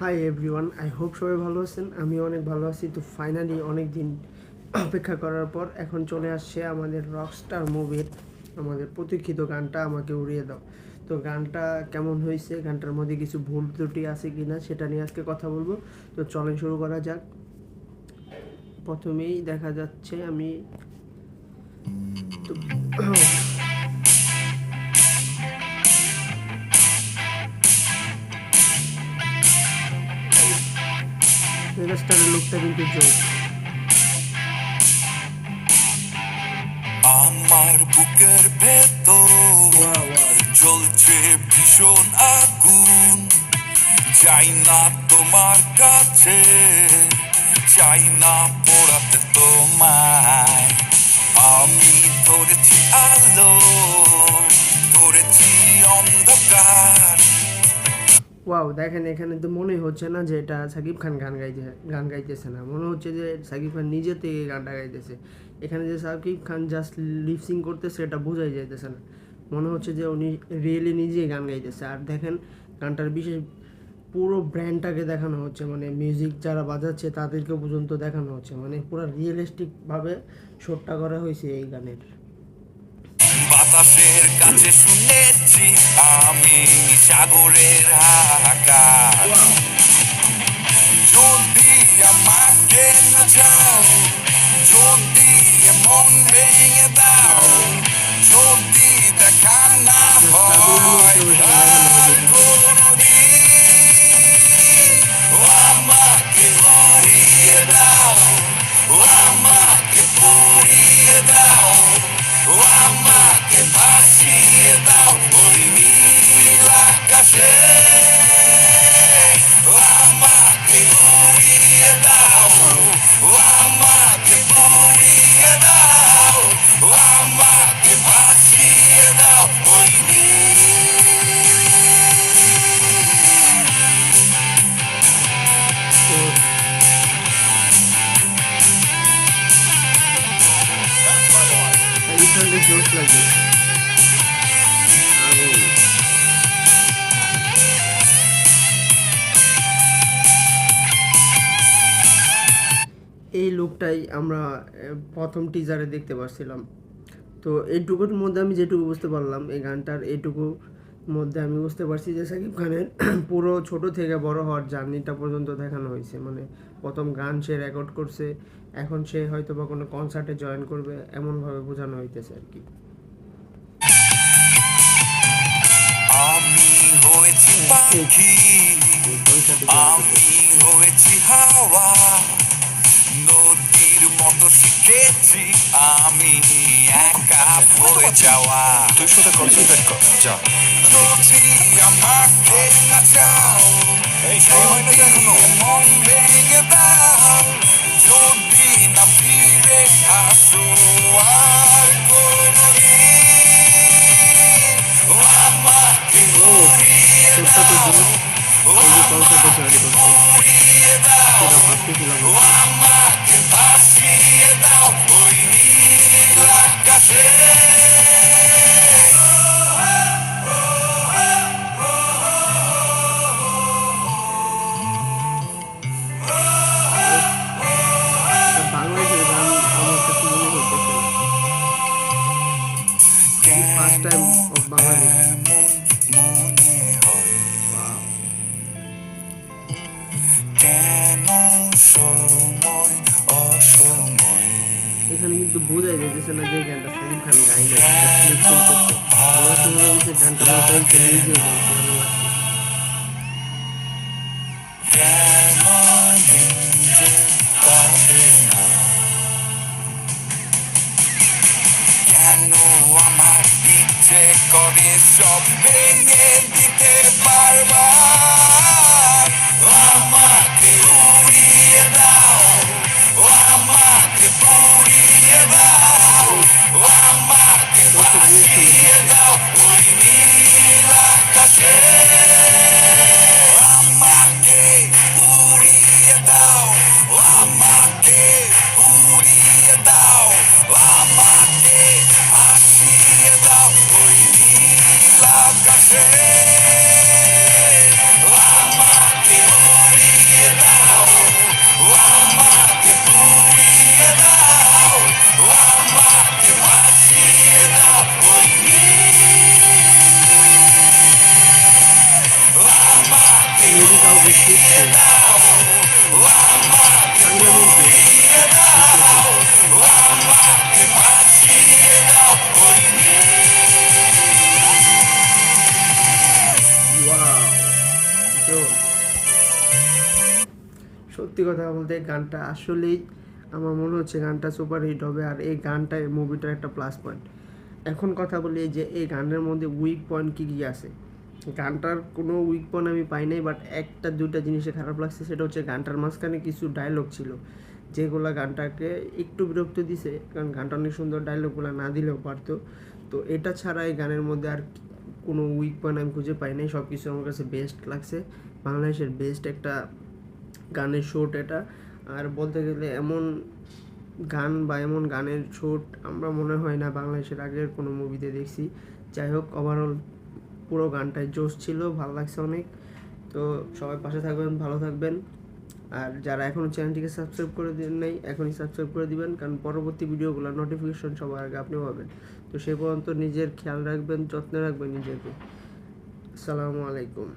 Hi everyone, I hope সবাই ভালো আছেন। আমি অনেক ভালো আছি। তো ফাইনালি অনেক দিন অপেক্ষা করার পর এখন চলে আসছে আমাদের রকস্টার মুভির আমাদের প্রতীক্ষিত গানটা আমাকে উড়িয়ে দাও। তো গানটা কেমন হয়েছে, গানটার মধ্যে কিছু ভুল ত্রুটি আছে কি না সেটা নিয়ে আজকে কথা বলবো। তো চলেন শুরু করা যাক। প্রথমেই দেখা যাচ্ছে আমি তো মেগাস্টারের লুকটা কিন্তু জোস। আমার বুকের ভেতর ওয়াও ওয়াও জ্বলছে ভীষণ আগুন। চাই না তোমার কাছে, চাই না পোড়াতে তোমায়। আমি ধরেছি আলো, ধরেছি অন্ধকার। ওয়াও, দেখেন এখানে তো মনে হচ্ছে না যে এটা সাকিব খান গান গাইতেছে না, মনে হচ্ছে যে সাকিব খান নিজে থেকে গানটা গাইতেছে। এখানে যে সাকিব খান জাস্ট লিপসিং করতেছে এটা বোঝাই যাইতেছে না, মনে হচ্ছে যে উনি রিয়েলি নিজেই গান গাইতেছে। আর দেখেন গানটার বিশেষ পুরো ব্র্যান্ডটাকে দেখানো হচ্ছে, মানে মিউজিক যারা বাজাচ্ছে তাদেরকে পর্যন্ত দেখানো হচ্ছে, মানে পুরো রিয়েলিস্টিকভাবে শোটটা করা হয়েছে এই গানের। বাতাসের কাছে শুনেছি আমি সাগরের হাহাকার। ওয়াও, যদি আমাকে না চাও, যদি মন ভেঙে দাও, যদি দেখা না জাস্ট কাবিলা হয় নূরকে ওইখানে দেখানো আর হয়েছে তাহলে। কোনদিন, আমাকে উড়িয়ে দাও, আমাকে পুড়িয়ে দাও, আমাকে ভাসিয়ে দাও ওই নীল আকাশে। আমাকে উড়িয়ে দাও, ওয়াও, আমাকে পুড়িয়ে দাও, আমাকে ভাসিয়ে দাও ওই জোস। সাকিব খানকে জোস লাগে, আগুন। এই লুকটাই আমরা প্রথম টিজারে দেখতে পাচ্ছিলাম। তো এইটুকুর মধ্যে আমি যেটুকু বুঝতে পারলাম এই গানটার এইটুকু মধ্যে আমি বুঝতে পারছি যে সাকিব খানের পুরো ছোট থেকে বড় হওয়ার জার্নিটা পর্যন্ত দেখানো হয়েছে। মানে প্রথম গান সে রেকর্ড করছে, এখন সে হয়তো বা কোনো কনসার্টে জয়েন করবে, এমনভাবে বোঝানো হইতেছে আর কি। আমি হয়েছি ঠিক পাখি, কনসার্টে জয়েন করবে। আমি হয়েছি হাওয়া, নদীর মতো শিখেছি আমি একা হয়ে যাওয়া। 200টা কনসেন্ট্রেট কর যা। যদি আমাকে না চাও, এই টাইম হয় না তো যদি এখনো? মন ভেঙে দাও, যদি না ফিরে আসো আর কোনদিন, আমাকে ও, উড়িয়ে ছোট্ট তো দাও, জোস। এই যে কনসার্টে আমাকে জয়েন করছে, পুড়িয়ে দাও, সেটা ভাবতেছিলাম আর কি। আমাকে ভাসিয়ে দাও ওই নীল আকাশে। ওফ, এটা বাংলাদেশের গান আমার কাছে মনে হইতেছে না। দি ফার্স্ট কেন টাইম অফ বাংলাদেশ। এমন মনে হয়, ওয়াও, কেন সময় অসময়, এখানে কিন্তু বোঝাই যাইতেছে না যে এই গানটা সাকিব খান গায় নাই, জাস্ট কেন লিপসিং করছে। আমার কাছে মনে ভালো হচ্ছে গানটা মনে হয় সাকিব খান লাগে নিজেই না, গাইছে, এমন লাগছে। কেন দিন যে কাটে না, কেন আমার ইচ্ছে করে সব ভেঙে দিতে বারবার। আমাকে উড়িয়ে দাও, আমাকে পুড়িয়ে দাও, ওফ, আমাকে দর্শক রিয়াকশনের ভাসিয়ে দিচ্ছে। দাও ওই নীল আকাশে। আমাকে উড়িয়ে দাও, আমাকে উড়িয়ে দাও, আমাকে ভাসিয়ে দাও ওই নীল আকাশে। মেবি কাউকে শিখছে ওয়াও জোস। সত্যি কথা বলতে গানটা আসলেই আমার মনে হচ্ছে গানটা সুপার হিট হবে, আর এই গানটা এই মুভিটার একটা প্লাস পয়েন্ট। এখন কথা বলি যে এই গানের মধ্যে উইক পয়েন্ট কী কী আছে। গানটার কোনো উইক পয়েন্ট আমি পাই নাই, বাট একটা দুইটা জিনিসে খারাপ লাগছে, সেটা হচ্ছে গানটার মাঝখানে কিছু ডায়লগ ছিল যেগুলো গানটাকে একটু বিরক্ত দিছে, কারণ গানটা অনেক সুন্দর, ডায়লগগুলো না দিলেও পারতো। তো এটা ছাড়া এই গানের মধ্যে আর কোনো উইক পয়েন্ট আমি খুঁজে পাই নাই, সব কিছু আমার কাছে বেস্ট লাগছে। বাংলাদেশের বেস্ট একটা গানের শুট এটা। আর বলতে গেলে এমন গান বা এমন গানের শুট আমরা মনে হয় না বাংলাদেশের আগের কোনো মুভিতে দেখছি। যাই হোক, ওভারঅল পুরো গানটাই জোশ ছিল, ভালো লাগছে অনেক। তো সবাই পাশে থাকবেন, ভালো থাকবেন। আর যারা এখনও চ্যানেলটিকে সাবস্ক্রাইব করে দেন নাই, এখনই সাবস্ক্রাইব করে দিবেন, কারণ পরবর্তী ভিডিওগুলো নোটিফিকেশন সবার আগে আপনি পাবেন। তো সেই পর্যন্ত নিজের খেয়াল রাখবেন, যত্নে রাখবেন নিজেকে। আসসালামু আলাইকুম।